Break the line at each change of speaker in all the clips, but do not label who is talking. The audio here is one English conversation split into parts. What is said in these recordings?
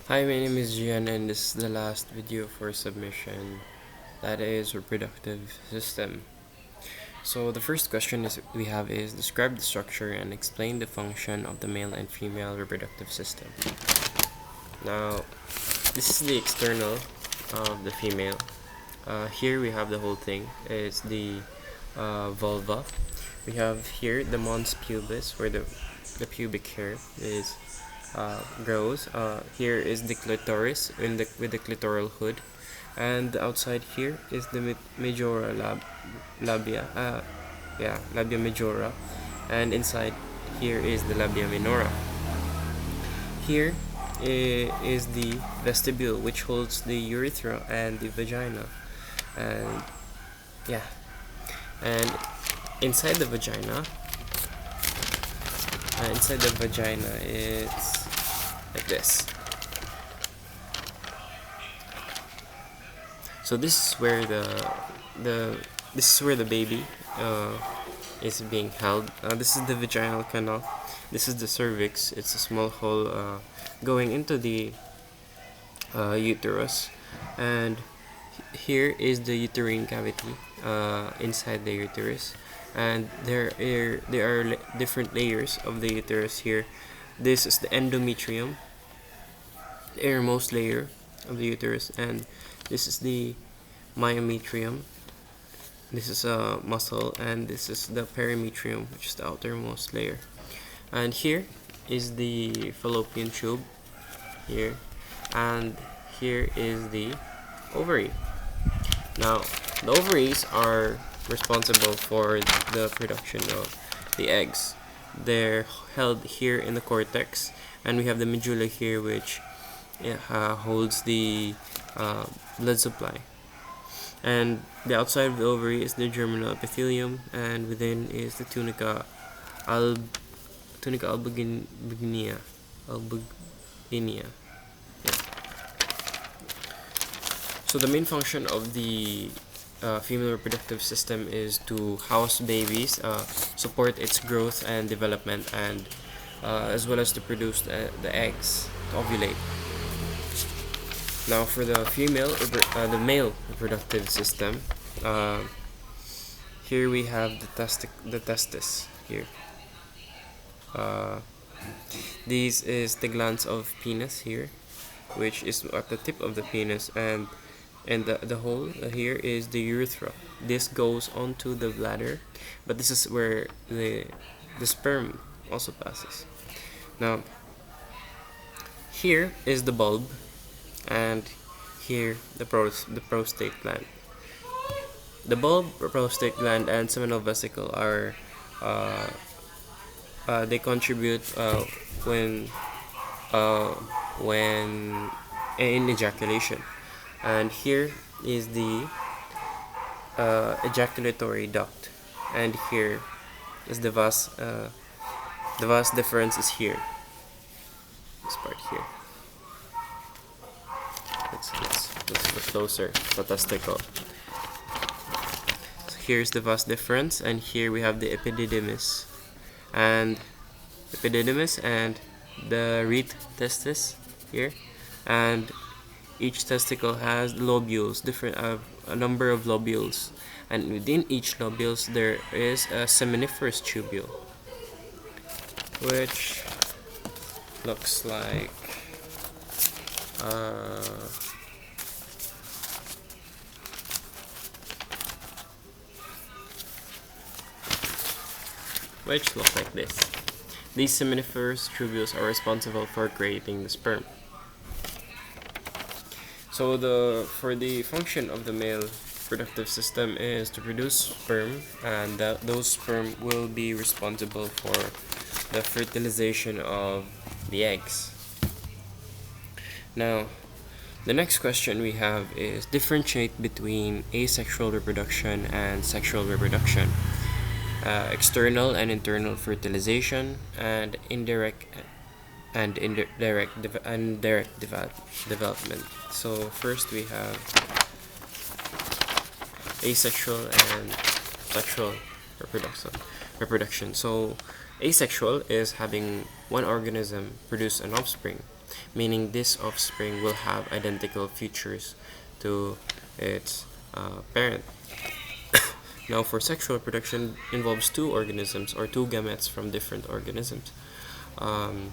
Hi, my name is Gian, and this is the last video for submission. That is reproductive system. So the first question we have is describe the structure and explain the function of the male and female reproductive system. Now, this is the external of the female. Here we have the whole thing. It's the vulva. We have here the mons pubis, where the pubic hair is grows. Here is the clitoris with the clitoral hood, and outside here is the majora labia. Labia majora, and inside here is the labia minora. Here is the vestibule, which holds the urethra and the vagina, and yeah, and inside the vagina, it's like this. So this is where the baby is being held. This is the vaginal canal. This is the cervix. It's a small hole going into the uterus, and here is the uterine cavity inside the uterus, and there are different layers of the uterus here. This is the endometrium, the innermost layer of the uterus, and this is the myometrium. This is a muscle, and this is the perimetrium, which is the outermost layer. And here is the fallopian tube here, and here is the ovary. Now, the ovaries are responsible for the production of the eggs. They're held here in the cortex, and we have the medulla here, which holds the blood supply. And the outside of the ovary is the germinal epithelium, and within is the tunica albuginea. Yeah. So the main function of the female reproductive system is to house babies, support its growth and development, and as well as to produce the eggs, to ovulate. Now for the the male reproductive system, here we have the testis here. These is the glands of penis here, which is at the tip of the penis, and the hole here is the urethra. This goes onto the bladder, but this is where the sperm also passes. Now here is the bulb, and here the prostate gland. The bulb, prostate gland, and seminal vesicle are they contribute when in ejaculation. And here is the ejaculatory duct, and here is the vas deferens is here. This part here. Let's look closer. The testicle. So here's the vas deferens, and here we have the epididymis, and the rete testis here, and each testicle has lobules, different a number of lobules, and within each lobules there is a seminiferous tubule, which looks like this. These seminiferous tubules are responsible for creating the sperm. So for the function of the male reproductive system is to produce sperm, and those sperm will be responsible for the fertilization of the eggs. Now, the next question we have is differentiate between asexual reproduction and sexual reproduction, external and internal fertilization, and indirect development. So first we have asexual and sexual reproduction. So asexual is having one organism produce an offspring, meaning this offspring will have identical features to its parent. Now, for sexual reproduction involves two organisms or two gametes from different organisms. Um,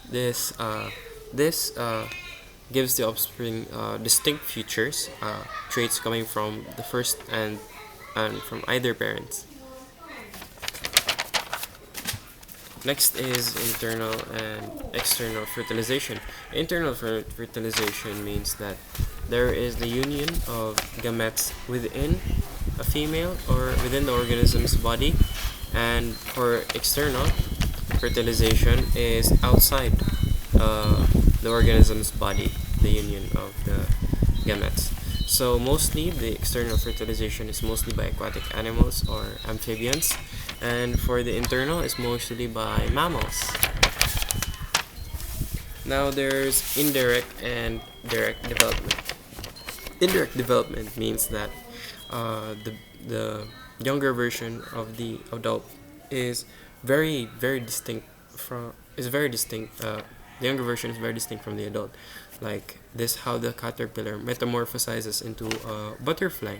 this uh, this gives the offspring distinct features, traits coming from the first and from either parents. Next is internal and external fertilization. Internal fertilization means that there is the union of gametes within a female or within the organism's body, and for external fertilization is outside the organism's body, the union of the gametes. So mostly the external fertilization is mostly by aquatic animals or amphibians, and for the internal is mostly by mammals. Now there's indirect and direct development. Indirect development means that the younger version of the adult is very distinct from is very distinct. The younger version is very distinct from the adult. Like this, how the caterpillar metamorphosizes into a butterfly.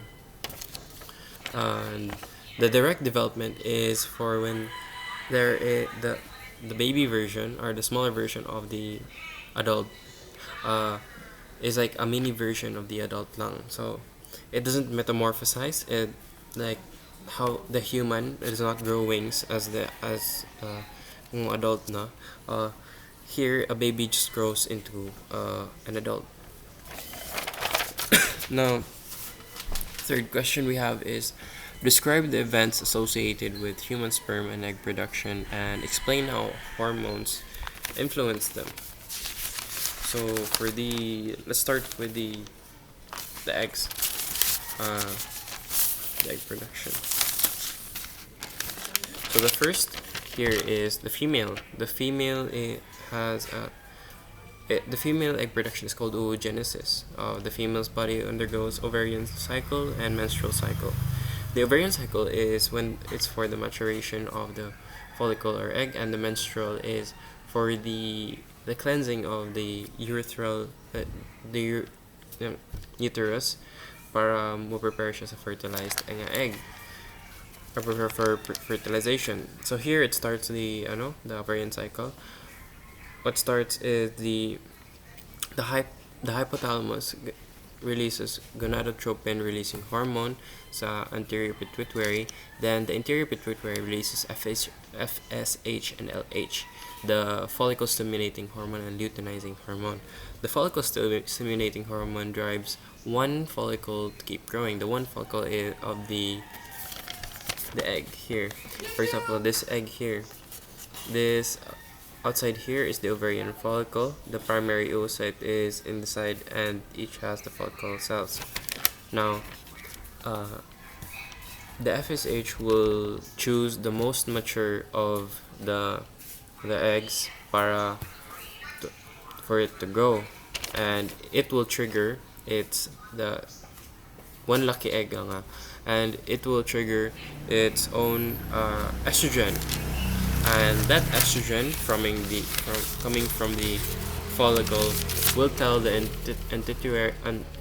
And the direct development is for when there is the baby version or the smaller version of the adult is like a mini version of the adult lung. So it doesn't metamorphosize. It like how the human does not grow wings as yung adult na. Here a baby just grows into an adult. Now, third question we have is describe the events associated with human sperm and egg production and explain how hormones influence them. So let's start with the eggs, the egg production. So the first here is the female. The female the female egg production is called oogenesis. The female's body undergoes ovarian cycle and menstrual cycle. The ovarian cycle is when it's for the maturation of the follicle or egg, and the menstrual is for the cleansing of the uterus para prepare siya sa fertilized egg or prepare for fertilization. So here it starts the ovarian cycle. What starts is the hypothalamus releases gonadotropin releasing hormone sa anterior pituitary. Then the anterior pituitary releases FSH and LH, the follicle stimulating hormone and luteinizing hormone. The follicle stimulating hormone drives one follicle to keep growing. The one follicle is of the egg here. For example, this egg here, this outside here is the ovarian follicle. The primary oocyte is in the side, and each has the follicle cells. Now, the FSH will choose the most mature of the eggs for it to grow, and it will trigger the one lucky egg and it will trigger its own estrogen. And that estrogen coming from the follicle will tell the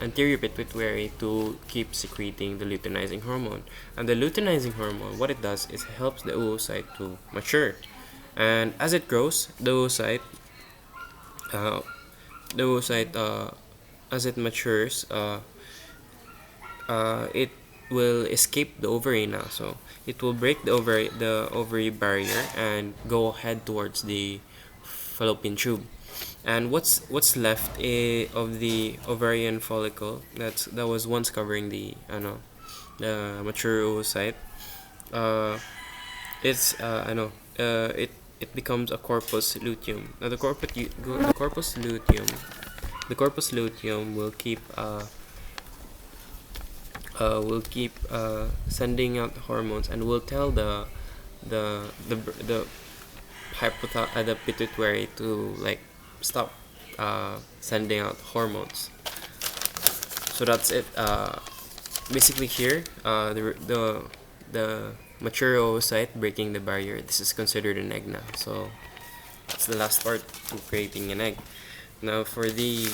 anterior pituitary to keep secreting the luteinizing hormone. And the luteinizing hormone, what it does is it helps the oocyte to mature. And as it grows, the oocyte as it matures, it will escape the ovary now. So it will break the ovary barrier and go head towards the fallopian tube. And what's left of the ovarian follicle that was once covering the mature oocyte, it becomes a corpus luteum. Now the corpus luteum will keep sending out hormones and will tell the pituitary to like stop sending out hormones. So that's it. Basically here, the mature oocyte breaking the barrier. This is considered an egg now. So It's the last part to creating an egg. Now for the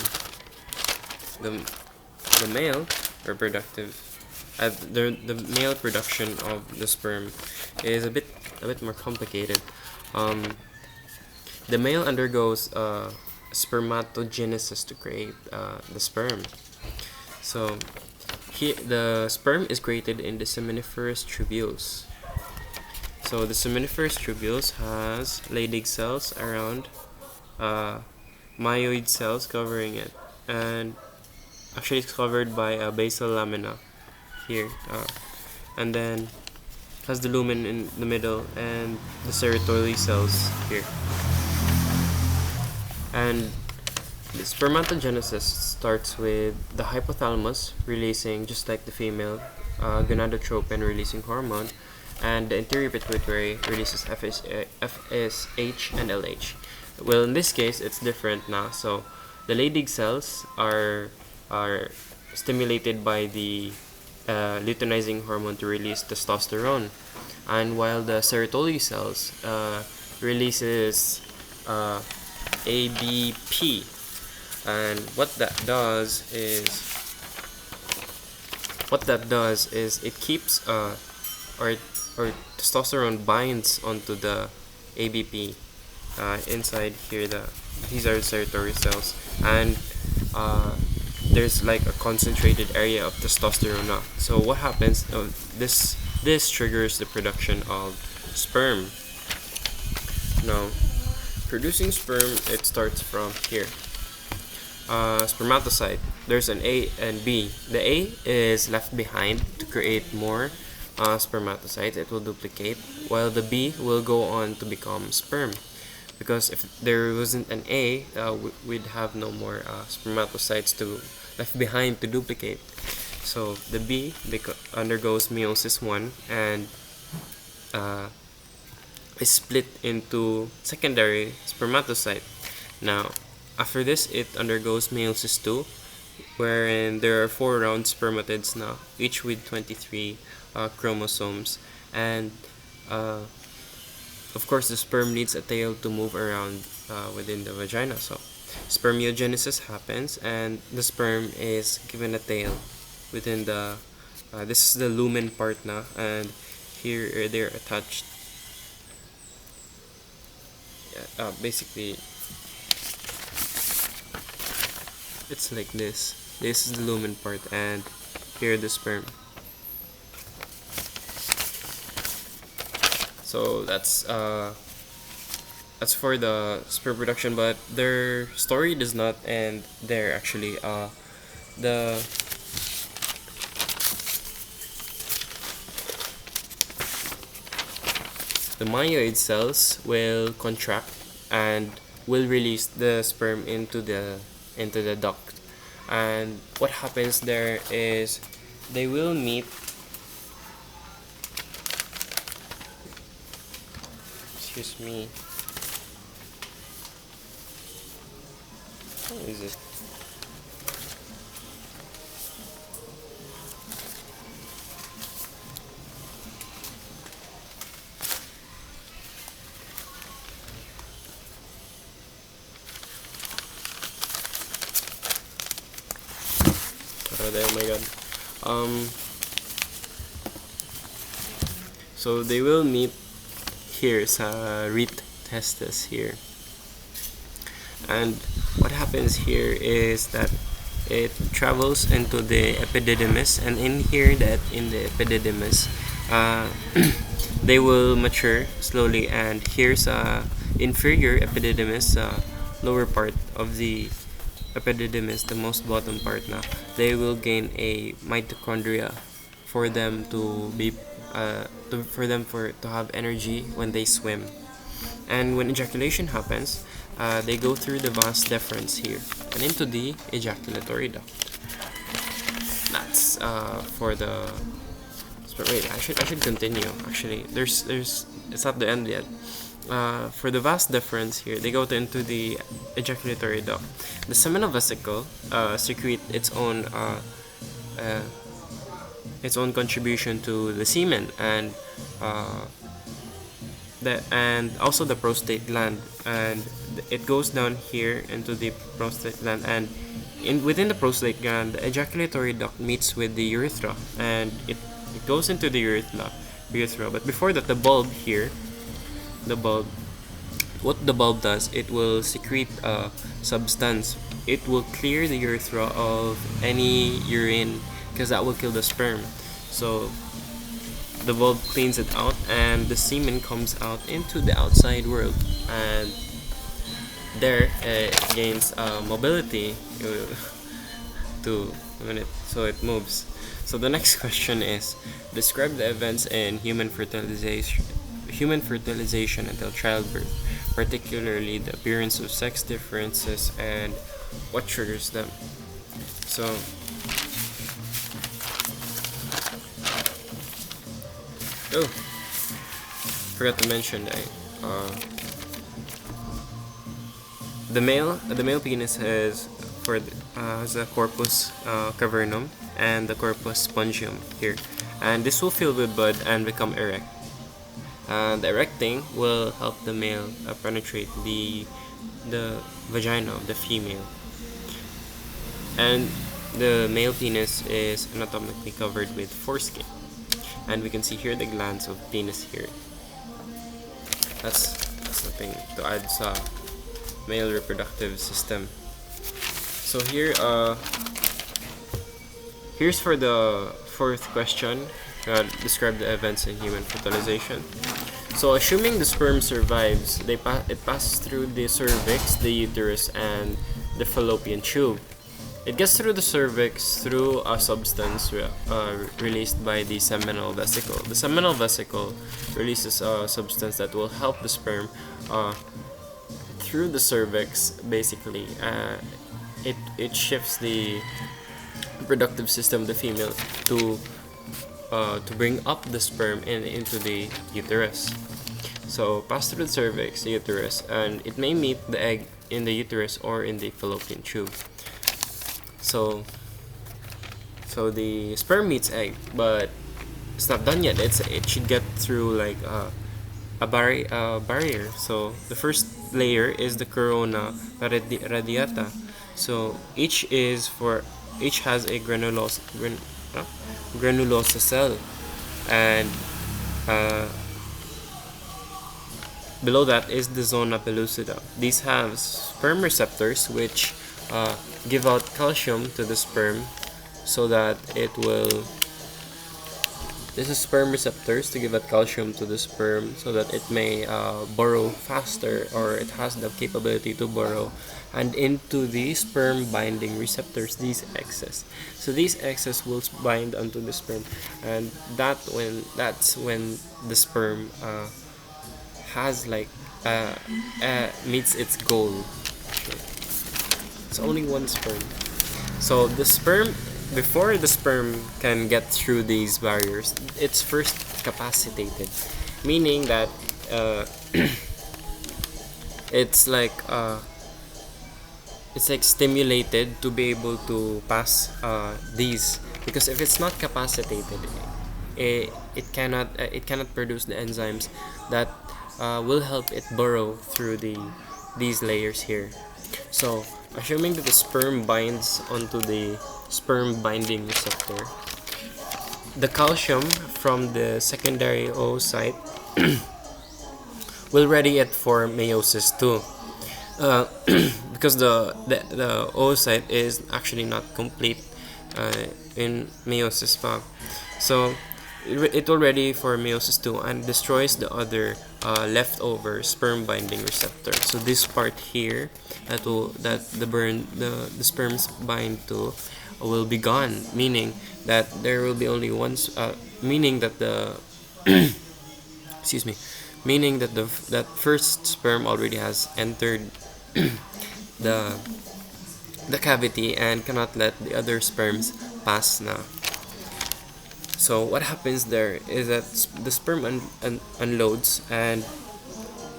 the male reproductive, the male production of the sperm is a bit more complicated. The male undergoes spermatogenesis to create the sperm. So here, the sperm is created in the seminiferous tubules. So the seminiferous tubules has Leydig cells around, myoid cells covering it, and actually it's covered by a basal lamina here, and then has the lumen in the middle and the serotoli cells here. And the spermatogenesis starts with the hypothalamus releasing, just like the female, gonadotropin releasing hormone, and the anterior pituitary releases FSH and LH. Well, in this case, it's different now. So the Leydig cells are stimulated by the luteinizing hormone to release testosterone, and while the serotoli cells releases ABP. And what that does is it keeps or testosterone binds onto the ABP inside here. These are serotoli cells, and there's like a concentrated area of testosterone now. So what happens? This triggers the production of sperm. Now, producing sperm, it starts from here. Spermatocyte. There's an A and B. The A is left behind to create more spermatocytes. It will duplicate, while the B will go on to become sperm. Because if there wasn't an A, we'd have no more spermatocytes left behind to duplicate. So the B undergoes meiosis 1 and is split into secondary spermatocyte. Now, after this, it undergoes meiosis 2, wherein there are 4 round spermatids now, each with 23 chromosomes. And of course, the sperm needs a tail to move around within the vagina. So spermiogenesis happens, and the sperm is given a tail within the this is the lumen part now, and here they're attached. Basically, it's like this. This is the lumen part, and here the sperm. So that's for the sperm production, but their story does not end there. Actually, the myoid cells will contract and will release the sperm into the duct. And what happens there is they will meet. Excuse me. What is it? Oh my god. So they will meet here sa root testis here, and what happens here is that it travels into the epididymis, and in the epididymis they will mature slowly, and here's inferior epididymis, lower part of the epididymis, the most bottom part now. They will gain a mitochondria for them to be to have energy when they swim. And when ejaculation happens, they go through the vas deferens here and into the ejaculatory duct. That's for the. Wait, I should continue. Actually, there's it's not the end yet. For the vas deferens here, they go into the ejaculatory duct. The seminal vesicle secrete its own contribution to the semen, and and also the prostate gland, and it goes down here into the prostate gland, and within the prostate gland, the ejaculatory duct meets with the urethra, and it goes into the urethra. But before that, the bulb here, the bulb, what the bulb does, it will secrete a substance. It will clear the urethra of any urine, because that will kill the sperm. So the bulb cleans it out, and the semen comes out into the outside world, and there it gains mobility so it moves. So the next question is, describe the events in human fertilization until childbirth, particularly the appearance of sex differences and what triggers them. So forgot to mention that the male penis has a corpus cavernum and the corpus spongium here, and this will fill with blood and become erect. The erecting will help the male penetrate the vagina of the female, and the male penis is anatomically covered with foreskin, and we can see here the glands of penis here. That's nothing to add sa male reproductive system. So here's for the fourth question. Describe the events in human fertilization. So assuming the sperm survives, it passes through the cervix, the uterus, and the fallopian tube. It gets through the cervix through a substance released by the seminal vesicle. The seminal vesicle releases a substance that will help the sperm through the cervix. Basically, it shifts the reproductive system of the female to bring up the sperm into the uterus. So pass through the cervix, the uterus, and it may meet the egg in the uterus or in the fallopian tube. So the sperm meets egg, but it's not done yet. It should get through like a barrier. So the first layer is the corona radiata. So each has a granulosa cell, and below that is the zona pellucida. These have sperm receptors which give out calcium to the sperm so that it will. This is sperm receptors to give out calcium to the sperm so that it may burrow faster, or it has the capability to burrow and into the sperm binding receptors, these X's. So these X's will bind onto the sperm, and that's when the sperm has like meets its goal. It's only one sperm. So the sperm, before the sperm can get through these barriers, it's first capacitated, meaning that it's like stimulated to be able to pass these, because if it's not capacitated, it cannot produce the enzymes that will help it burrow through these layers here. So assuming that the sperm binds onto the sperm binding receptor, the calcium from the secondary oocyte will ready it for meiosis too, because the oocyte is actually not complete in meiosis pa. So it will ready for meiosis too and destroys the other leftover sperm binding receptor. So this part here that the sperms bind to will be gone, meaning that there will be only one meaning that the that first sperm already has entered the cavity and cannot let the other sperms pass now. So what happens there is that the sperm unloads, and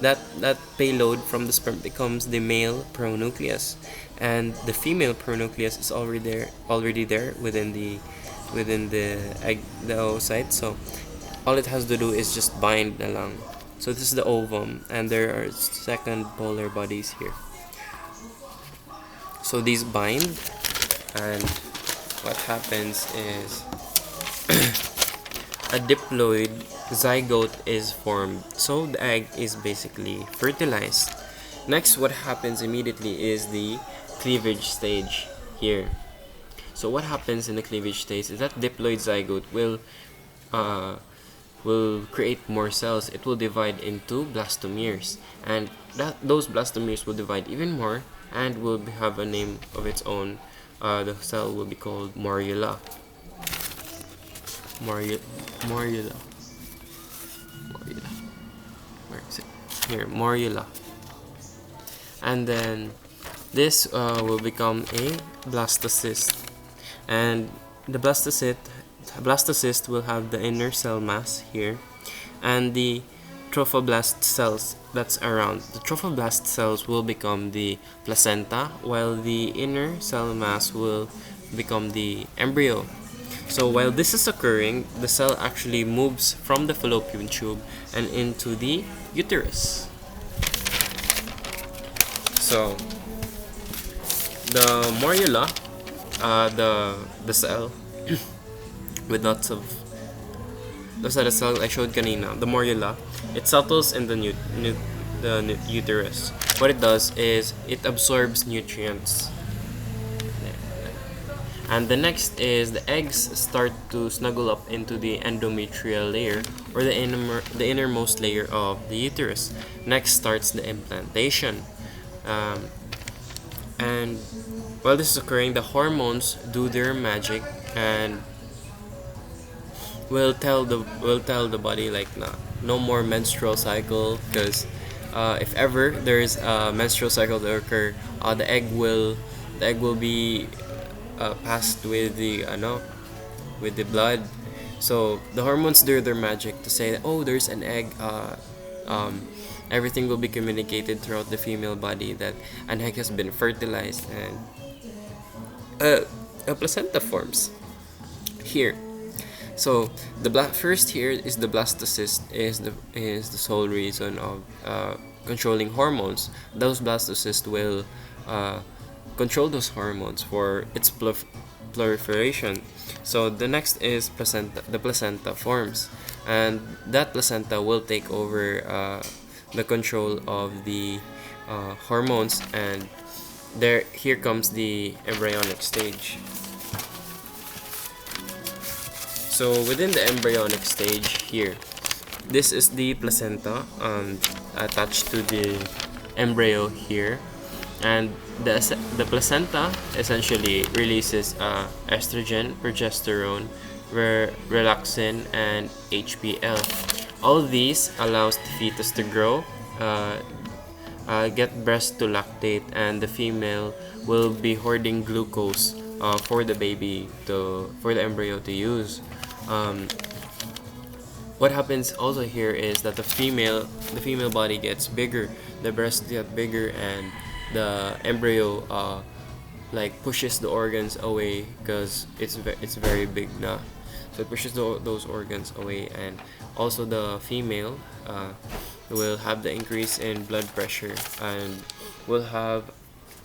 that payload from the sperm becomes the male pronucleus, and the female pronucleus is already there within the egg, the oocyte. So all it has to do is just bind along. So this is the ovum, and there are second polar bodies here. So these bind, and what happens is a diploid zygote is formed. So the egg is basically fertilized. Next, what happens immediately is the cleavage stage here. So what happens in the cleavage stage is that diploid zygote will create more cells. It will divide into blastomeres, and those blastomeres will divide even more and will have a name of its own. The cell will be called morula. Morula. Where is it? Here, morula. And then this will become a blastocyst, and the blastocyst will have the inner cell mass here, and the trophoblast cells that's around. The trophoblast cells will become the placenta, while the inner cell mass will become the embryo. So while this is occurring, the cell actually moves from the fallopian tube and into the uterus. So the morula, the cell with lots of the cell I showed kanina, the morula, it settles in the uterus. What it does is it absorbs nutrients. And the next is the eggs start to snuggle up into the endometrial layer, or the innermost layer of the uterus. Next starts the implantation. And while this is occurring, the hormones do their magic and will tell the body like, no more menstrual cycle, because if ever there is a menstrual cycle to occur, the egg will be passed with the blood. So the hormones do their magic to say that, oh, there's an egg. Everything will be communicated throughout the female body that an egg has been fertilized, and a placenta forms here. So the first here is the blastocyst is the sole reason of controlling hormones. Those blastocysts will control those hormones for its proliferation. So the next is placenta. The placenta forms, and that placenta will take over the control of the hormones, and here comes the embryonic stage. So within the embryonic stage here, this is the placenta attached to the embryo here, and the placenta essentially releases estrogen, progesterone, relaxin, and HPL. All of these allows the fetus to grow, get breast to lactate, and the female will be hoarding glucose for the embryo to use. What happens also here is that the female body gets bigger, the breasts get bigger, and the embryo pushes the organs away because it's very big now. So it pushes those organs away, and also the female will have the increase in blood pressure and will have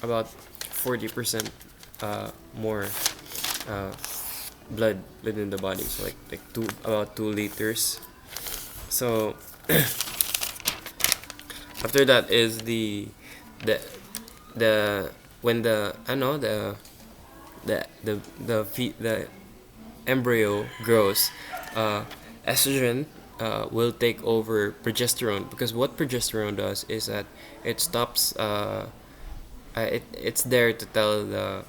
about 40% more blood within the body, so about 2 liters. So after that is the embryo grows, estrogen will take over progesterone, because what progesterone does is that it stops it's there to tell the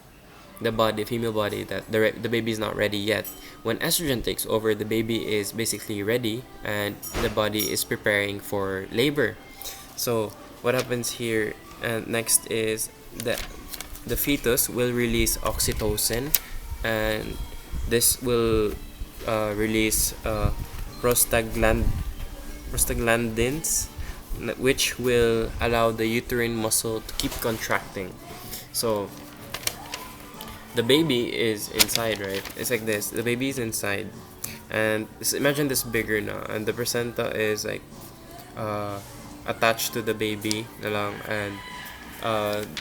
female body that the baby is not ready yet. When estrogen takes over, the baby is basically ready and the body is preparing for labor. So what happens here next is that the fetus will release oxytocin, and this will release prostaglandins, which will allow the uterine muscle to keep contracting. So the baby is inside, right? It's like this. The baby is inside, and imagine this bigger now, and the placenta is attached to the baby na lang, and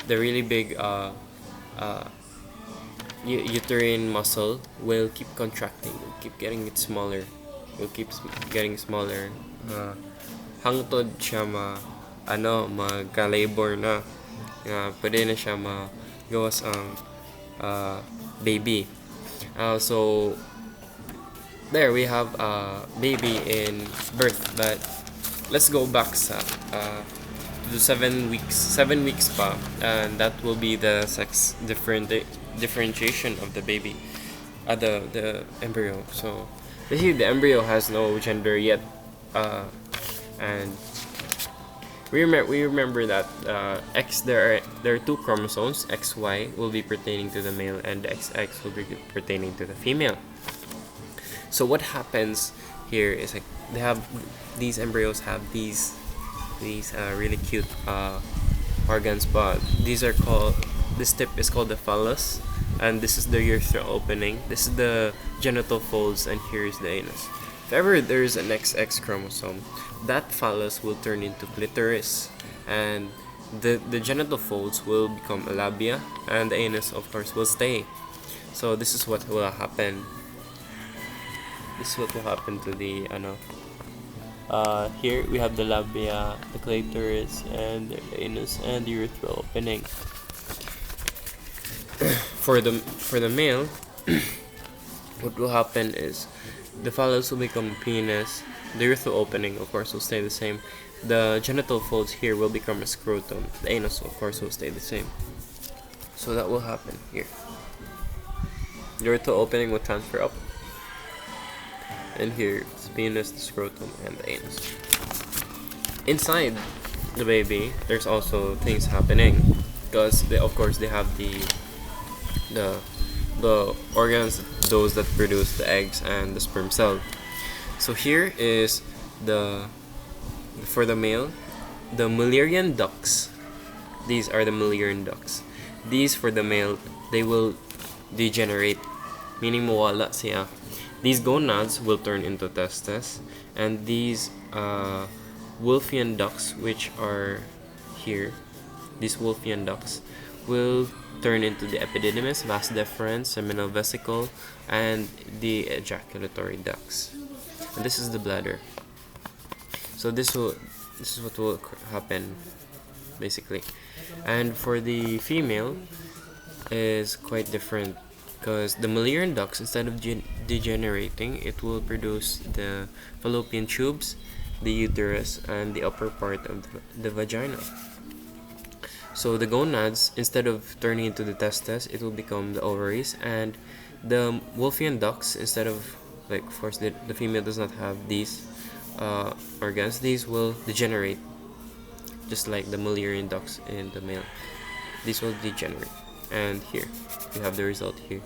the really big uterine muscle will keep contracting, will keep getting it smaller, will keep getting smaller, hangtod siya magka-labor na, pwede na siya magawas ang baby. So there we have baby in birth. But let's go back to 7 weeks pa, and that will be the sex differentiation of the baby, the embryo. So basically the embryo has no gender yet, and we remember that there are two chromosomes. XY will be pertaining to the male, and XX will be pertaining to the female. So what happens here is, like, these embryos have these really cute organs, but this tip is called the phallus, and this is the urethral opening. This is the genital folds, and here is the anus. If ever there is an XX chromosome, that phallus will turn into clitoris, and the genital folds will become a labia, and the anus, of course, will stay. So this is what will happen. This is what will happen to the here we have the labia, the clitoris, and the anus, and the urethral opening. For the male, what will happen is the phallus will become a penis. The urethral opening, of course, will stay the same. The genital folds here will become a scrotum. The anus, of course, will stay the same. So that will happen here. The urethral opening will transfer up, and here it's penis, the scrotum, and the anus. Inside the baby, there's also things happening, because of course they have the organs, those that produce the eggs and the sperm cell. So here is for the male, the Mullerian ducts. These are the Mullerian ducts. These, for the male, they will degenerate, meaning mawala siya. These gonads will turn into testes, and these Wolffian ducts, which are here, these Wolffian ducts will turn into the epididymis, vas deferens, seminal vesicle, and the ejaculatory ducts. And this is the bladder. So this is what will happen, basically. And for the female is quite different, because the Mullerian ducts, instead of degenerating, it will produce the fallopian tubes, the uterus, and the upper part of the vagina. So the gonads, instead of turning into the testes, it will become the ovaries, and the Wolffian ducts, instead of, like, of course the female does not have these organs, these will degenerate, just like the Mullerian ducts in the male. These will degenerate, and here we have the result here.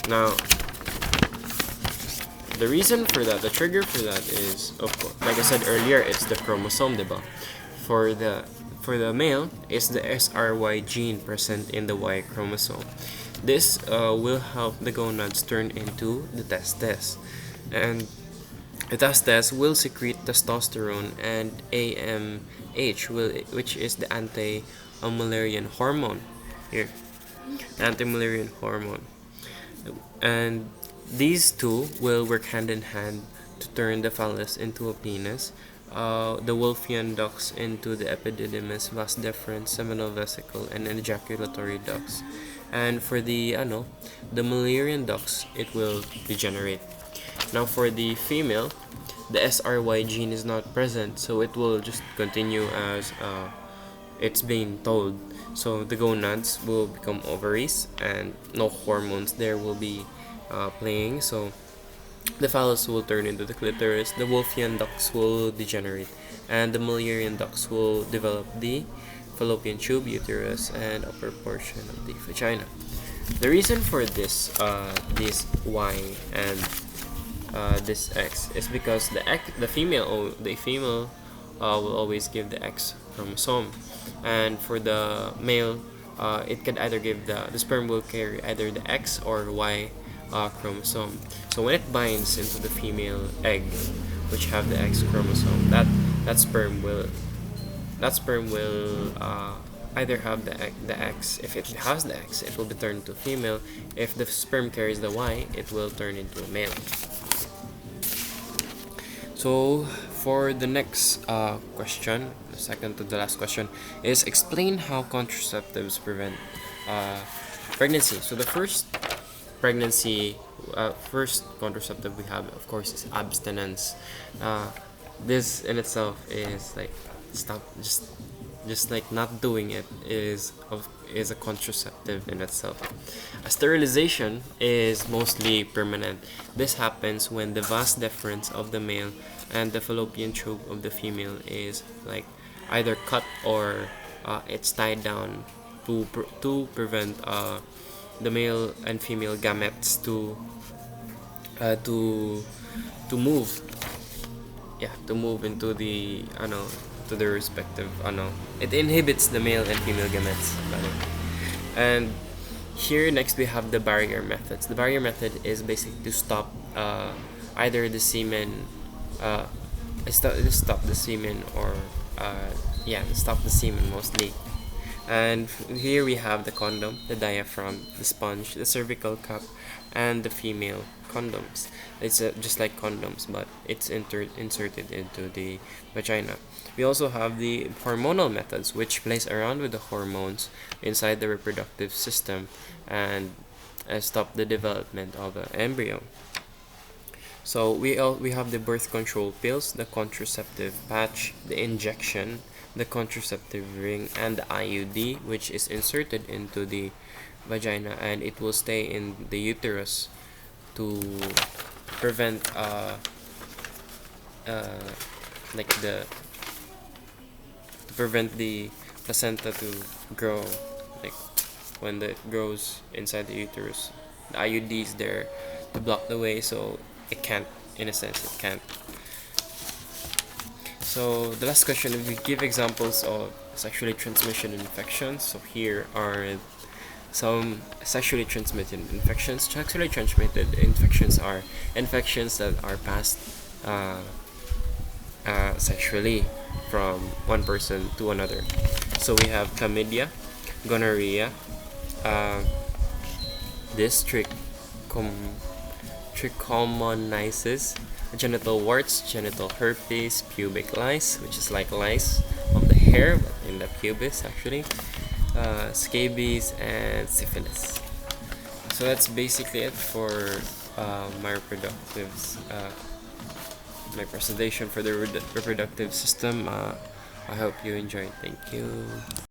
Now, the reason for that, the trigger for that is, of course, like I said earlier, it's the chromosome, diba? For the male, it's the SRY gene present in the Y chromosome. This will help the gonads turn into the testes, and the testes will secrete testosterone and AMH, which is the anti-Mullerian hormone here, anti-Mullerian hormone, and these two will work hand in hand to turn the phallus into a penis, the Wolffian ducts into the epididymis, vas deferens, seminal vesicle, and ejaculatory ducts. And for the Mullerian ducts, it will degenerate. Now for the female, the SRY gene is not present, so it will just continue as it's being told. So the gonads will become ovaries, and no hormones there will be playing. So the phallus will turn into the clitoris, the Wolffian ducts will degenerate, and the Mullerian ducts will develop the fallopian tube, uterus, and upper portion of the vagina. The reason for this Y and this X is because the female will always give the X chromosome, and for the male, it can either give the sperm will carry either the X or Y chromosome. So when it binds into the female egg, which have the X chromosome, that sperm will either have the X. If it has the X, it will be turned into female. If the sperm carries the Y, it will turn into a male. So for the next question, the second to the last question, is explain how contraceptives prevent pregnancy. So the first contraceptive we have, of course, is abstinence. This in itself is like stop just like not doing it is a contraceptive in itself. A sterilization is mostly permanent. This happens when the vas deferens of the male and the fallopian tube of the female is like either cut or it's tied down to prevent the male and female gametes uh, to move, to move into the to their respective it inhibits the male and female gametes rather. And here next we have the barrier methods. The barrier method is basically to stop either the semen stop the semen or stop the semen mostly. And here we have the condom, the diaphragm, the sponge, the cervical cup, and the female condoms. It's just like condoms, but it's inserted into the vagina. We also have the hormonal methods, which plays around with the hormones inside the reproductive system and stop the development of an embryo. So we have the birth control pills, the contraceptive patch, the injection, the contraceptive ring, and the IUD, which is inserted into the vagina, and it will stay in the uterus to prevent like the to prevent the placenta to grow, like when it grows inside the uterus. The IUD is there to block the way, so it can't, in a sense, it can't. So the last question, if we give examples of sexually transmitted infections. So here are some sexually transmitted infections. Sexually transmitted infections are infections that are passed sexually from one person to another. So we have chlamydia, gonorrhea, trichomoniasis, genital warts, genital herpes, pubic lice, which is like lice of the hair but in the pubis actually, scabies, and syphilis. So that's basically it for my presentation for the reproductive system. I hope you enjoyed. Thank you.